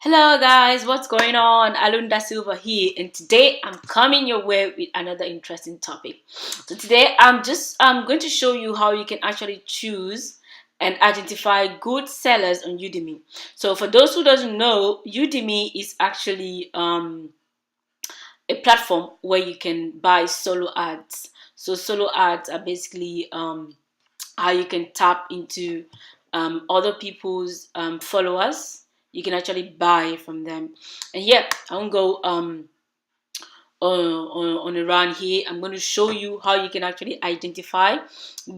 Hello guys, what's going on? Alunda Silva here, and today I'm coming your way with another interesting topic. So today I'm going to show you how you can actually choose and identify good sellers on Udemy. So for those who doesn't know, Udemy is actually a platform where you can buy solo ads. So solo ads are basically how you can tap into other people's followers. You can actually buy from them. And yeah, I won't go on a run here. I'm going to show you how you can actually identify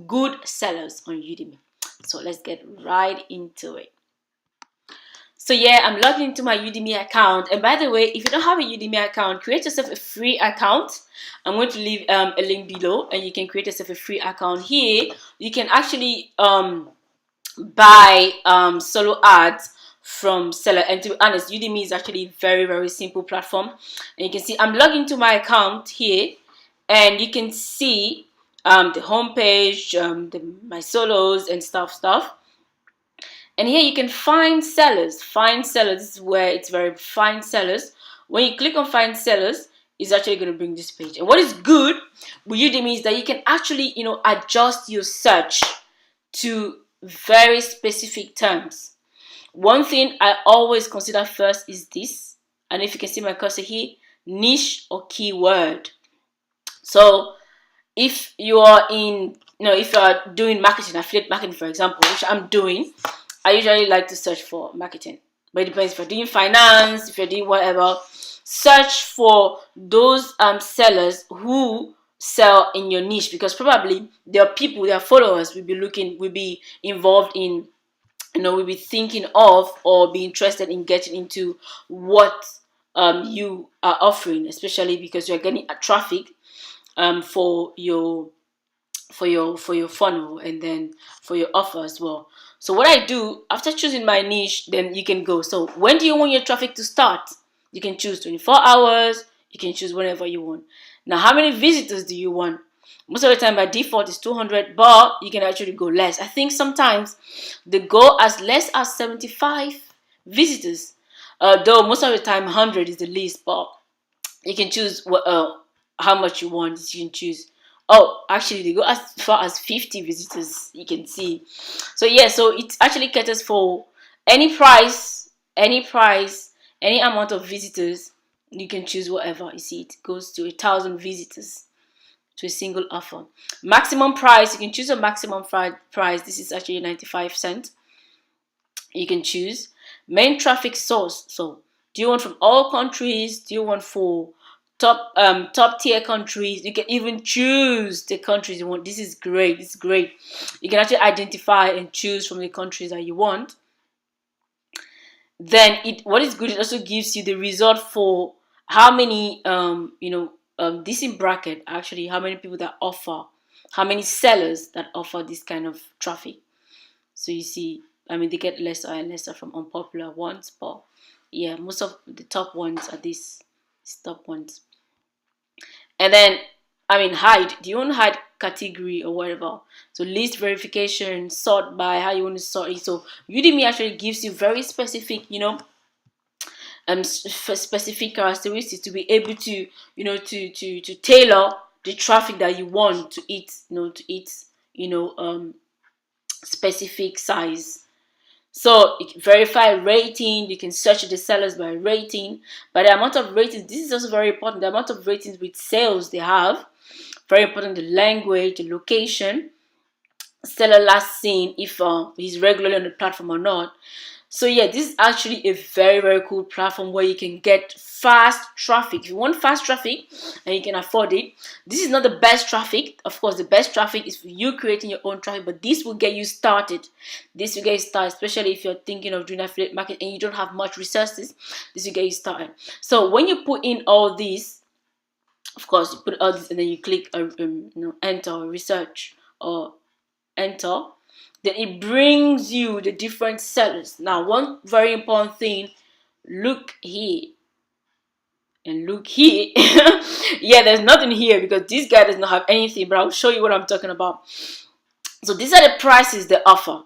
good sellers on Udemy. So let's get right into it. So yeah, I'm logged into my Udemy account. And by the way, if you don't have a Udemy account, create yourself a free account. I'm going to leave a link below, and you can create yourself a free account here. You can actually buy solo ads from seller. And to be honest, Udemy is actually a very simple platform. And you can see I'm logged into my account here, and you can see the homepage, my solos and stuff. And here you can find sellers. Find sellers. This is where it's very find sellers. When you click on find sellers, it's actually going to bring this page. And what is good with Udemy is that you can actually, adjust your search to very specific terms. One thing I always consider first is this. And if you can see my cursor here, niche or keyword. So if you are if you are doing marketing, affiliate marketing, for example, which I'm doing, I usually like to search for marketing. But it depends if you're doing finance, if you're doing whatever. Search for those sellers who sell in your niche, because probably there are people, their followers will be involved in, will be thinking of or be interested in getting into what you are offering, especially because you're getting a traffic for your funnel and then for your offer as well. So what I do after choosing my niche, then you can go. So when do you want your traffic to start? You can choose 24 hours. You can choose whenever you want. Now, how many visitors do you want? Most of the time by default is 200, but you can actually go less. I think sometimes they go as less as 75 visitors. Though most of the time 100 is the least, but you can choose how much you want. You can choose. Oh, actually, they go as far as 50 visitors. You can see. So yeah, so it actually caters for any price, any amount of visitors. You can choose whatever. You see, it goes to 1,000 visitors to a single offer. Maximum price, you can choose a maximum price. This is actually 95 cents. You can choose main traffic source. So do you want from all countries? Do you want for top tier countries? You can even choose the countries you want. This is great. You can actually identify and choose from the countries that you want. Then what is good, it also gives you the result for how many this in bracket, actually how many people that offer, how many sellers that offer this kind of traffic. So you see, they get lesser and lesser from unpopular ones, but yeah, most of the top ones are these top ones. And then hide. Do you want to hide category or whatever? So list, verification, sort by, how you want to sort it. So Udemy actually gives you very specific, specific characteristics to be able to, to tailor the traffic that you want to specific size. So you can verify rating. You can search the sellers by rating, by the amount of ratings. This is also very important. The amount of ratings with sales they have, very important. The language, the location, seller last seen, if he's regularly on the platform or not. So yeah, this is actually a very cool platform where you can get fast traffic. If you want fast traffic and you can afford it, this is not the best traffic. Of course, the best traffic is for you creating your own traffic, but this will get you started. This will get you started, especially if you're thinking of doing affiliate marketing and you don't have much resources. This will get you started. So when you put in all these, of course, you put all this and then you click enter or research or enter, then it brings you the different sellers. Now, one very important thing, look here and look here. Yeah, there's nothing here because this guy does not have anything, but I'll show you what I'm talking about. So these are the prices they offer.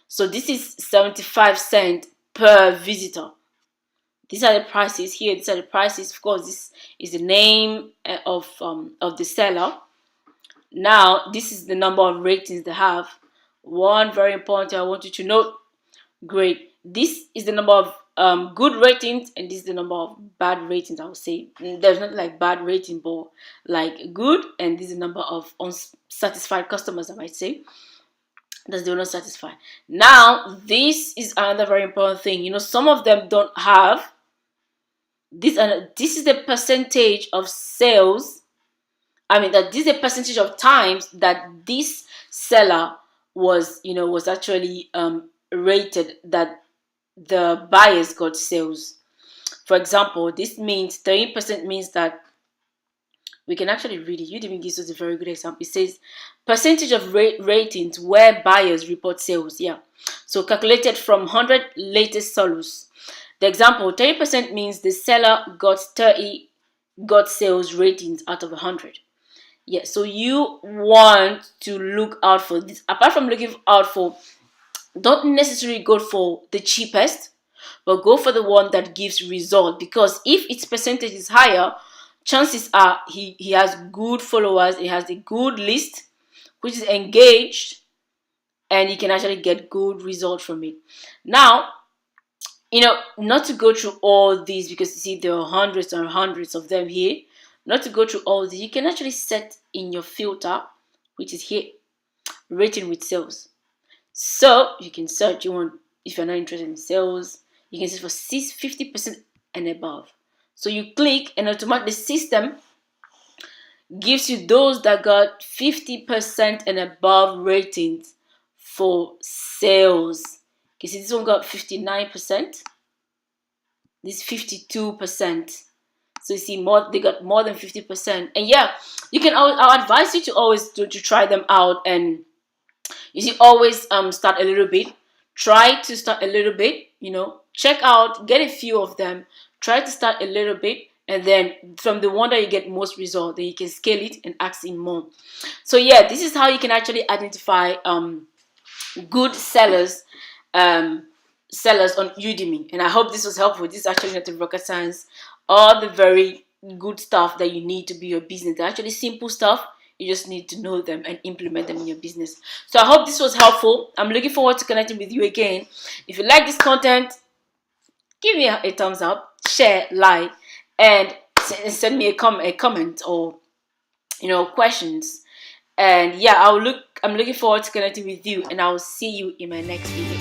So this is 75 cents per visitor. These are the prices here. These are the prices. Of course, this is the name of the seller. Now, this is the number of ratings they have. One very important I want you to note. Great. This is the number of good ratings, and this is the number of bad ratings. I would say there's not like bad rating, but like good, and this is the number of unsatisfied customers, I might say. That they are not satisfied. Now, this is another very important thing. You know, some of them don't have this, and this is the percentage of sales. I mean, that this is the percentage of times that this seller was, you know, was actually rated, that the buyers got sales. For example, this means 30% means that we can actually read it. Udemy gives us a very good example. It says percentage of ratings where buyers report sales. Yeah. So calculated from 100 latest solos. The example, 30% means the seller got 30 sales ratings out of 100. Yeah. So you want to look out for this. Apart from looking out for, don't necessarily go for the cheapest, but go for the one that gives result, because if its percentage is higher, chances are he has good followers, he has a good list which is engaged, and you can actually get good result from it. Now, you know, not to go through all these, because you see there are hundreds and hundreds of them here. Not to go through all these, you can actually set in your filter, which is here, rating with sales. So you can search, you want, if you're not interested in sales, you can search for 50% and above. So you click, and automatically the system gives you those that got 50% and above ratings for sales. You see, this one got 59%, this 52%. So you see, more, they got more than 50%. And yeah, you can always, I'll advise you to always to try them out, and you see, always start a little bit. Try to start a little bit, you know, check out, get a few of them, try to start a little bit, and then from the one that you get most result, then you can scale it and ask in more. So yeah, this is how you can actually identify good sellers on Udemy. And I hope this was helpful. This is actually not rocket science. All the very good stuff that you need to be your business. They're actually simple stuff. You just need to know them and implement them in your business. So I hope this was helpful. I'm looking forward to connecting with you again. If you like this content, give me a thumbs up, share, like, and send me a comment, or, you know, questions. And yeah, I'm looking forward to connecting with you, and I'll see you in my next video.